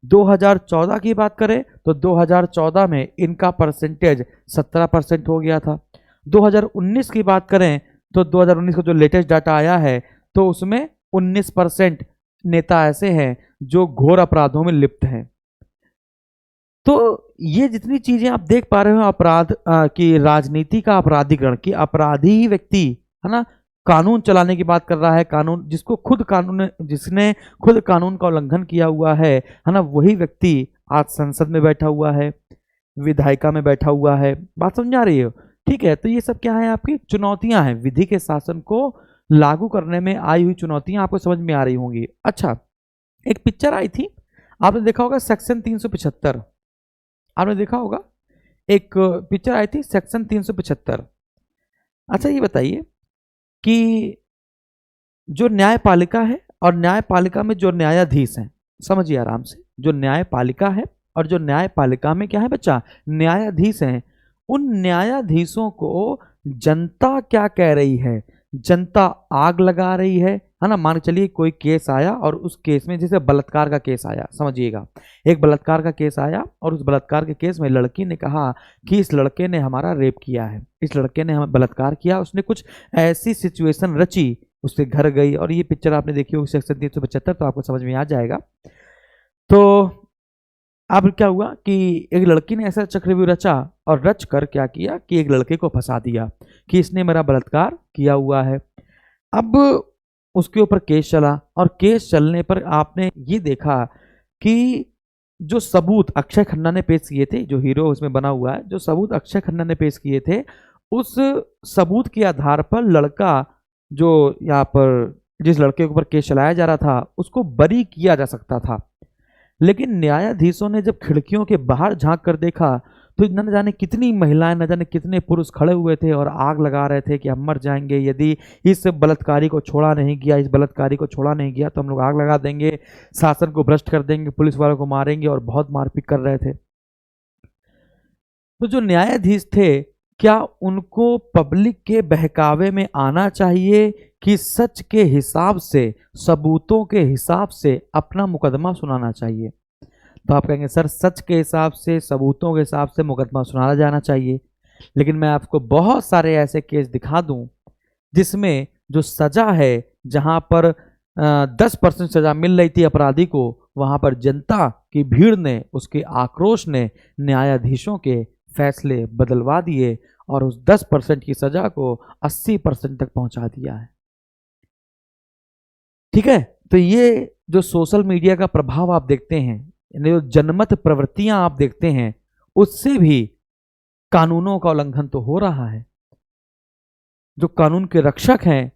2014 की बात करें तो 2014 में इनका परसेंटेज 17% हो गया था। 2019 की बात करें तो 2019 का जो लेटेस्ट डाटा आया है, तो उसमें 19% नेता ऐसे हैं जो घोर अपराधों में लिप्त हैं। तो ये जितनी चीजें आप देख पा रहे हो, अपराध की, राजनीति का अपराधीकरण, की अपराधी ही व्यक्ति, है ना, कानून चलाने की बात कर रहा है, कानून जिसको खुद कानून, जिसने खुद कानून का उल्लंघन किया हुआ है ना, वही व्यक्ति आज संसद में बैठा हुआ है, विधायिका में बैठा हुआ है। बात समझ आ रही है, ठीक है। तो ये सब क्या है, आपकी चुनौतियां हैं, विधि के शासन को लागू करने में आई हुई चुनौतियां आपको समझ में आ रही होंगी। अच्छा, एक पिक्चर आई थी, आपने देखा होगा, सेक्शन 375, आपने देखा होगा, एक पिक्चर आई थी सेक्शन 375। अच्छा, ये बताइए कि जो न्यायपालिका है और न्यायपालिका में जो न्यायाधीश हैं, समझिए आराम से, जो न्यायपालिका है और जो न्यायपालिका में क्या है बच्चा, न्यायाधीश हैं, उन न्यायाधीशों को जनता क्या कह रही है, जनता आग लगा रही है ना। मान चलिए कोई केस आया और उस केस में, जैसे बलात्कार का केस आया, समझिएगा, एक बलात्कार का केस आया और उस बलात्कार के केस में लड़की ने कहा कि इस लड़के ने हमारा रेप किया है, इस लड़के ने हमें बलात्कार किया, उसने कुछ ऐसी सिचुएशन रची, उसके घर गई। और ये पिक्चर आपने देखी होगी सेक्शन 375, तो आपको समझ में आ जाएगा। तो अब क्या हुआ कि एक लड़की ने ऐसा चक्रव्यूह रचा और रच कर क्या किया कि एक लड़के को फंसा दिया कि इसने मेरा बलात्कार किया हुआ है। अब उसके ऊपर केस चला और केस चलने पर आपने ये देखा कि जो सबूत अक्षय खन्ना ने पेश किए थे, जो हीरो उसमें बना हुआ है, जो सबूत अक्षय खन्ना ने पेश किए थे, उस सबूत के आधार पर लड़का, जो यहाँ पर जिस लड़के के ऊपर केस चलाया जा रहा था, उसको बरी किया जा सकता था। लेकिन न्यायाधीशों ने जब खिड़कियों के बाहर झांक कर देखा तो न जाने कितनी महिलाएं, न जाने कितने पुरुष खड़े हुए थे और आग लगा रहे थे कि हम मर जाएंगे यदि इस बलात्कारी को छोड़ा नहीं गया, इस बलात्कारी को छोड़ा नहीं गया तो हम लोग आग लगा देंगे, शासन को भ्रष्ट कर देंगे, पुलिस वालों को मारेंगे, और बहुत मारपीट कर रहे थे। तो जो न्यायाधीश थे, क्या उनको पब्लिक के बहकावे में आना चाहिए कि सच के हिसाब से, सबूतों के हिसाब से अपना मुकदमा सुनाना चाहिए? तो आप कहेंगे सर सच के हिसाब से, सबूतों के हिसाब से मुकदमा सुनाया जाना चाहिए, लेकिन मैं आपको बहुत सारे ऐसे केस दिखा दूं जिसमें जो सजा है, जहां पर 10% सजा मिल रही थी अपराधी को, वहां पर जनता की भीड़ ने, उसके आक्रोश ने न्यायाधीशों के फैसले बदलवा दिए और उस 10% की सजा को 80% तक पहुंचा दिया है। ठीक है, तो ये जो सोशल मीडिया का प्रभाव आप देखते हैं, जो जनमत प्रवृत्तियां आप देखते हैं, उससे भी कानूनों का उल्लंघन तो हो रहा है। जो कानून के रक्षक हैं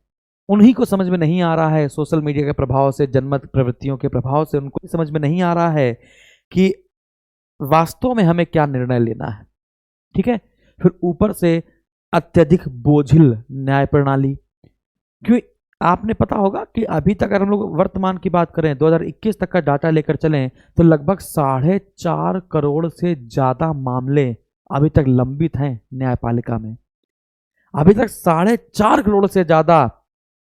उन्हीं को समझ में नहीं आ रहा है, सोशल मीडिया के प्रभाव से, जनमत प्रवृत्तियों के प्रभाव से उनको समझ में नहीं आ रहा है कि वास्तव में हमें क्या निर्णय लेना है। ठीक है, फिर ऊपर से अत्यधिक बोझिल न्याय प्रणाली। क्यों, आपने पता होगा कि अभी तक अगर हम लोग वर्तमान की बात करें, 2021 तक का डाटा लेकर चलें, तो लगभग 4.5 करोड़ से ज्यादा मामले अभी तक लंबित हैं न्यायपालिका में। अभी तक 4.5 करोड़ से ज्यादा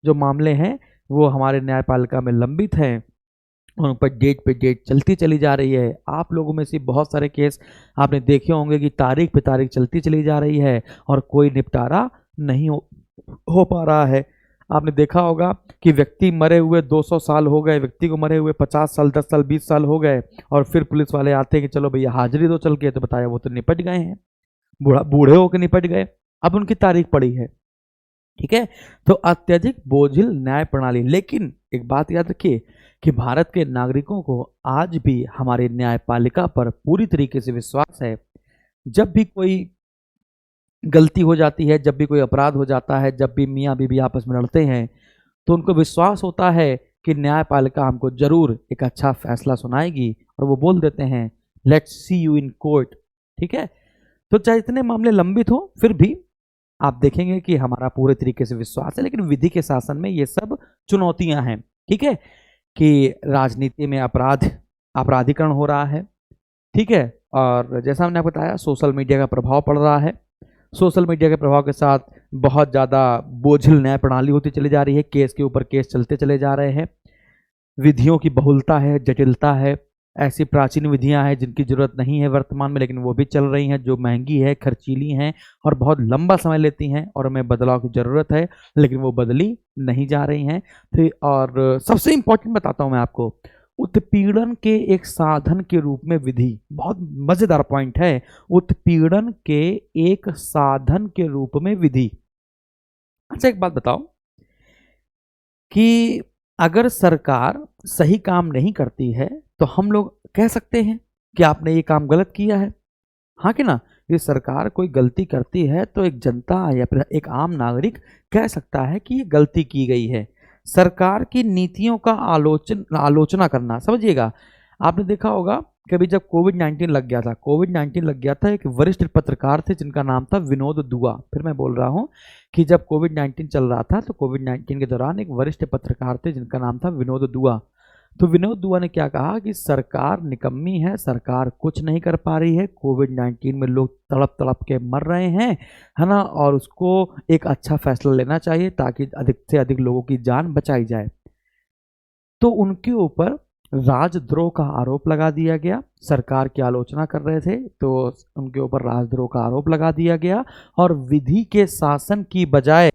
जो मामले हैं वो हमारे न्यायपालिका में लंबित हैं, उन पर डेट पे डेट चलती चली जा रही है। आप लोगों में से बहुत सारे केस आपने देखे होंगे कि तारीख पे तारीख चलती चली जा रही है और कोई निपटारा नहीं हो पा रहा है। आपने देखा होगा कि व्यक्ति मरे हुए 200 साल हो गए, व्यक्ति को मरे हुए 50 साल, 10 साल, 20 साल हो गए, और फिर पुलिस वाले आते हैं कि चलो भैया हाजिरी दो चल के, तो बताया वो तो निपट गए हैं, बूढ़े होकर निपट गए, अब उनकी तारीख पड़ी है। ठीक है, तो अत्यधिक बोझिल न्याय प्रणाली। लेकिन एक बात याद रखिए कि भारत के नागरिकों को आज भी हमारी न्यायपालिका पर पूरी तरीके से विश्वास है। जब भी कोई गलती हो जाती है, जब भी कोई अपराध हो जाता है, जब भी मियाँ बीबी आपस में लड़ते हैं, तो उनको विश्वास होता है कि न्यायपालिका हमको जरूर एक अच्छा फैसला सुनाएगी, और वो बोल देते हैं let's see you in court. ठीक है, तो चाहे इतने मामले लंबित हो, फिर भी आप देखेंगे कि हमारा पूरे तरीके से विश्वास है। लेकिन विधि के शासन में ये सब चुनौतियां हैं। ठीक है, कि राजनीति में अपराधीकरण हो रहा है। ठीक है, और जैसा हमने आपको बताया सोशल मीडिया का प्रभाव पड़ रहा है। सोशल मीडिया के प्रभाव के साथ बहुत ज़्यादा बोझिल न्याय प्रणाली होती चली जा रही है, केस के ऊपर केस चलते चले जा रहे हैं, विधियों की बहुलता है, जटिलता है, ऐसी प्राचीन विधियां हैं जिनकी जरूरत नहीं है वर्तमान में, लेकिन वो भी चल रही हैं, जो महंगी है, खर्चीली हैं और बहुत लंबा समय लेती हैं, और हमें बदलाव की जरूरत है, लेकिन वो बदली नहीं जा रही हैं। तो और सबसे इंपॉर्टेंट बताता हूं मैं आपको, उत्पीड़न के एक साधन के रूप में विधि, बहुत मजेदार पॉइंट है, उत्पीड़न के एक साधन के रूप में विधि। अच्छा एक बात बताओ कि अगर सरकार सही काम नहीं करती है तो हम लोग कह सकते हैं कि आपने ये काम गलत किया है, हाँ कि ना? ये सरकार कोई गलती करती है तो एक जनता या फिर एक आम नागरिक कह सकता है कि ये गलती की गई है। सरकार की नीतियों का आलोचना करना, समझिएगा, आपने देखा होगा कभी जब कोविड-19 लग गया था, एक वरिष्ठ पत्रकार थे जिनका नाम था विनोद दुआ। फिर मैं बोल रहा हूँ कि जब कोविड-19 चल रहा था तो कोविड-19 के दौरान एक वरिष्ठ पत्रकार थे जिनका नाम था विनोद दुआ। तो विनोद दुआ ने क्या कहा कि सरकार निकम्मी है, सरकार कुछ नहीं कर पा रही है, कोविड-19 में लोग तड़प तड़प के मर रहे हैं, है ना, और उसको एक अच्छा फैसला लेना चाहिए ताकि अधिक से अधिक लोगों की जान बचाई जाए। तो उनके ऊपर राजद्रोह का आरोप लगा दिया गया। सरकार की आलोचना कर रहे थे तो उनके ऊपर राजद्रोह का आरोप लगा दिया गया, और विधि के शासन की बजाय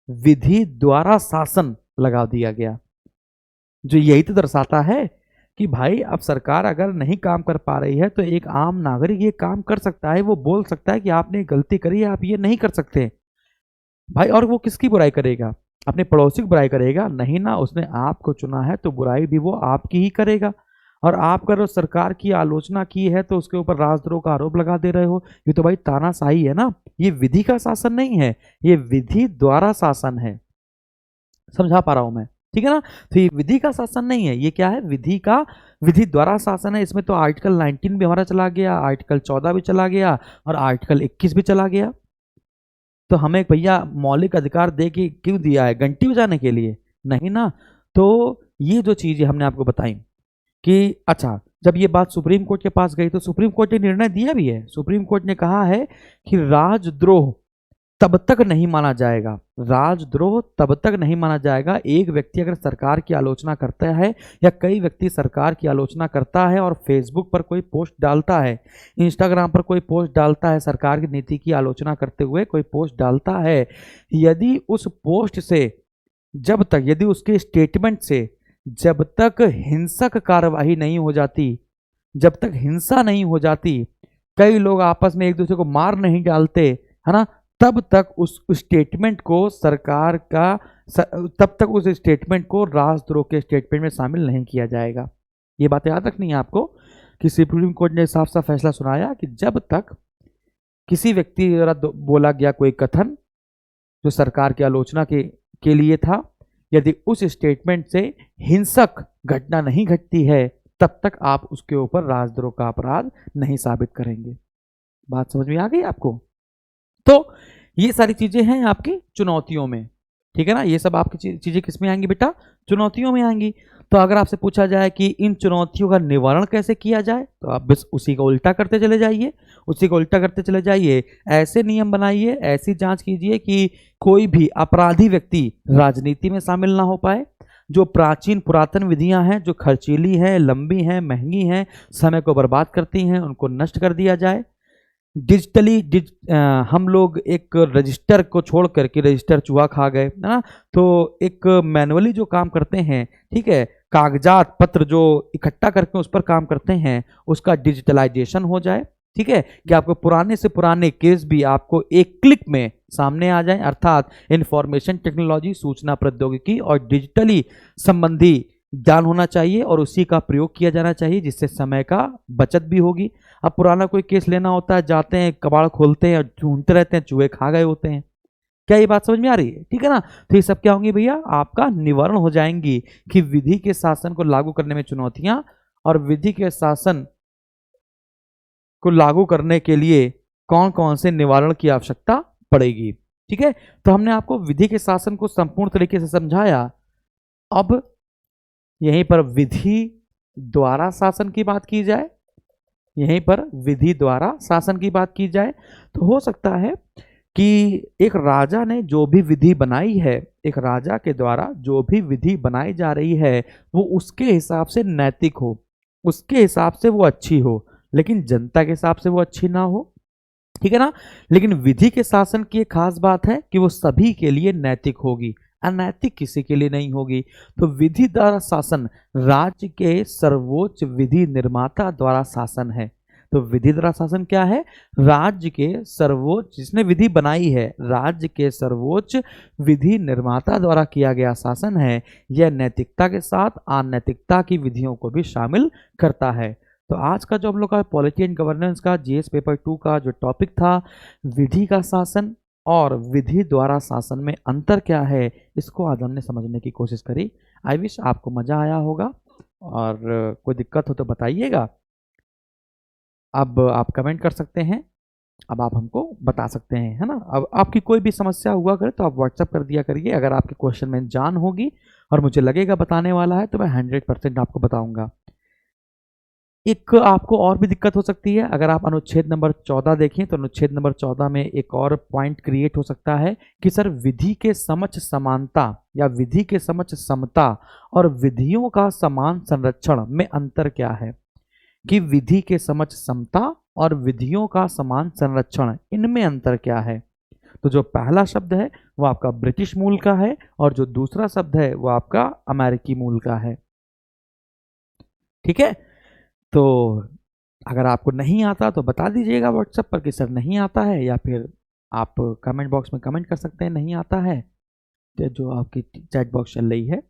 विधि द्वारा शासन लगा दिया गया, जो यही तो दर्शाता है कि भाई अब सरकार अगर नहीं काम कर पा रही है तो एक आम नागरिक ये काम कर सकता है, वो बोल सकता है कि आपने गलती करी है, आप ये नहीं कर सकते भाई। और वो किसकी बुराई करेगा? अपने पड़ोसी की बुराई करेगा? नहीं ना, उसने आपको चुना है तो बुराई भी वो आपकी ही करेगा। और आप अगर सरकार की आलोचना की है तो उसके ऊपर राजद्रोह का आरोप लगा दे रहे हो, ये तो भाई तानाशाही है ना, ये विधि का शासन नहीं है, ये विधि द्वारा शासन है। समझा पा रहा हूं मैं? ठीक है ना। तो ये विधि का शासन नहीं है, ये क्या है, विधि द्वारा शासन है। इसमें तो आर्टिकल 19 भी हमारा चला गया, आर्टिकल 14 भी चला गया और आर्टिकल 21 भी चला गया। तो हमें भैया मौलिक अधिकार दे के क्यों दिया है, घंटी बजाने के लिए? नहीं ना। तो ये जो चीजें हमने आपको बताई कि अच्छा, जब ये बात सुप्रीम कोर्ट के पास गई तो सुप्रीम कोर्ट ने निर्णय दिया भी है। सुप्रीम कोर्ट ने कहा है कि राजद्रोह तब तक नहीं माना जाएगा, राजद्रोह तब तक नहीं माना जाएगा, एक व्यक्ति अगर सरकार की आलोचना करता है या कई व्यक्ति सरकार की आलोचना करता है और फेसबुक पर कोई पोस्ट डालता है, इंस्टाग्राम पर कोई पोस्ट डालता है, सरकार की नीति की आलोचना करते हुए कोई पोस्ट डालता है, यदि उस पोस्ट से जब तक, यदि उसके स्टेटमेंट से जब तक हिंसक कार्यवाही नहीं हो जाती, जब तक हिंसा नहीं हो जाती, कई लोग आपस में एक दूसरे को मार नहीं डालते, है ना, तब तक उस स्टेटमेंट को सरकार का तब तक उस स्टेटमेंट को राजद्रोह के स्टेटमेंट में शामिल नहीं किया जाएगा। ये बात याद रखनी है आपको कि सुप्रीम कोर्ट ने साफ साफ फैसला सुनाया कि जब तक किसी व्यक्ति द्वारा बोला गया कोई कथन जो सरकार की आलोचना के लिए था, यदि उस स्टेटमेंट से हिंसक घटना नहीं घटती है, तब तक आप उसके ऊपर राजद्रोह का अपराध नहीं साबित करेंगे। बात समझ में आ गई आपको? तो ये सारी चीजें हैं आपकी चुनौतियों में, ठीक है ना। ये सब आपकी चीजें किस में आएंगी बेटा? चुनौतियों में आएंगी। तो अगर आपसे पूछा जाए कि इन चुनौतियों का निवारण कैसे किया जाए, तो आप बस उसी को उल्टा करते चले जाइए, उसी को उल्टा करते चले जाइए। ऐसे नियम बनाइए, ऐसी जांच कीजिए कि कोई भी अपराधी व्यक्ति राजनीति में शामिल ना हो पाए। जो प्राचीन पुरातन विधियां हैं, जो खर्चीली हैं, लंबी हैं, महंगी हैं, समय को बर्बाद करती हैं, उनको नष्ट कर दिया जाए। डिजिटली हम लोग एक रजिस्टर को छोड़ करके, रजिस्टर चूहा खा गए है ना, तो एक मैनुअली जो काम करते हैं, ठीक है, कागजात पत्र जो इकट्ठा करके उस पर काम करते हैं, उसका डिजिटलाइजेशन हो जाए। ठीक है, कि आपको पुराने से पुराने केस भी आपको एक क्लिक में सामने आ जाए, अर्थात इंफॉर्मेशन टेक्नोलॉजी, सूचना प्रौद्योगिकी और डिजिटली संबंधी ज्ञान होना चाहिए और उसी का प्रयोग किया जाना चाहिए, जिससे समय का बचत भी होगी। अब पुराना कोई केस लेना होता है, जाते हैं, कबाड़ खोलते हैं और ढूंढते रहते हैं, चूहे खा गए होते हैं। क्या ये बात समझ में आ रही है? ठीक है ना। तो ये सब क्या होंगी भैया? आपका निवारण हो जाएंगी कि विधि के शासन को लागू करने में चुनौतियां और विधि के शासन को लागू करने के लिए कौन कौन से निवारण की आवश्यकता पड़ेगी। ठीक है, तो हमने आपको विधि के शासन को संपूर्ण तरीके से समझाया। अब यहीं पर विधि द्वारा शासन की बात की जाए, यहीं पर विधि द्वारा शासन की बात की जाए, तो हो सकता है कि एक राजा ने जो भी विधि बनाई है, एक राजा के द्वारा जो भी विधि बनाई जा रही है, वो उसके हिसाब से नैतिक हो, उसके हिसाब से वो अच्छी हो, लेकिन जनता के हिसाब से वो अच्छी ना हो। ठीक है ना। लेकिन विधि के शासन की एक खास बात है कि वो सभी के लिए नैतिक होगी, अनैतिक किसी के लिए नहीं होगी। तो विधि द्वारा शासन राज्य के सर्वोच्च विधि निर्माता द्वारा शासन है। तो विधि द्वारा शासन क्या है? राज्य के सर्वोच्च, जिसने विधि बनाई है, राज्य के सर्वोच्च विधि निर्माता द्वारा किया गया शासन है। यह नैतिकता के साथ अनैतिकता की विधियों को भी शामिल करता है। तो आज का जो हम लोग का पॉलिटी एंड गवर्नेंस का जीएस पेपर 2 का जो टॉपिक था, विधि का शासन और विधि द्वारा शासन में अंतर क्या है, इसको आज हमने समझने की कोशिश करी। आई विश आपको मजा आया होगा, और कोई दिक्कत हो तो बताइएगा। अब आप कमेंट कर सकते हैं, अब आप हमको बता सकते हैं, है ना। अब आपकी कोई भी समस्या हुआ करे तो आप व्हाट्सएप कर दिया करिए। अगर आपके क्वेश्चन में जान होगी और मुझे लगेगा बताने वाला है, तो मैं 100% आपको बताऊंगा। एक आपको और भी दिक्कत हो सकती है, अगर आप अनुच्छेद नंबर 14 देखें तो अनुच्छेद नंबर 14 में एक और पॉइंट क्रिएट हो सकता है कि सर विधि के समक्ष समानता या विधि के समक्ष समता और विधियों का समान संरक्षण में अंतर क्या है, कि विधि के समक्ष समता और विधियों का समान संरक्षण, इनमें अंतर क्या है। तो जो पहला शब्द है वो आपका ब्रिटिश मूल का है और जो दूसरा शब्द है वो आपका अमेरिकी मूल का है। ठीक है, तो अगर आपको नहीं आता तो बता दीजिएगा व्हाट्सएप पर कि सर नहीं आता है, या फिर आप कमेंट बॉक्स में कमेंट कर सकते हैं नहीं आता है, तो जो आपकी चैट बॉक्स चल रही है।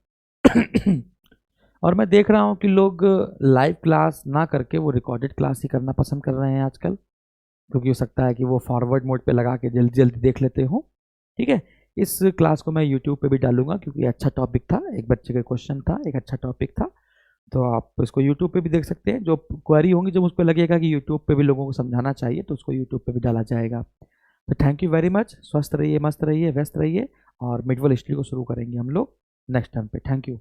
और मैं देख रहा हूँ कि लोग लाइव क्लास ना करके वो रिकॉर्डेड क्लास ही करना पसंद कर रहे हैं आजकल, क्योंकि हो सकता है कि वो फॉरवर्ड मोड पे लगा के जल्दी जल्दी देख लेते हो। ठीक है, इस क्लास को मैं यूट्यूब पे भी डालूंगा क्योंकि अच्छा टॉपिक था, एक बच्चे का क्वेश्चन था, एक अच्छा टॉपिक था। तो आप इसको यूट्यूब पे भी देख सकते हैं। जो क्वेरी होंगी, जब उसको लगेगा कि यूट्यूब पे भी लोगों को समझाना चाहिए, तो उसको यूट्यूब पे भी डाला जाएगा। तो थैंक यू वेरी मच। स्वस्थ रहिए, मस्त रहिए, व्यस्त रहिए, और मिडवल हिस्ट्री को शुरू करेंगे हम लोग नेक्स्ट टाइम पे। Thank you.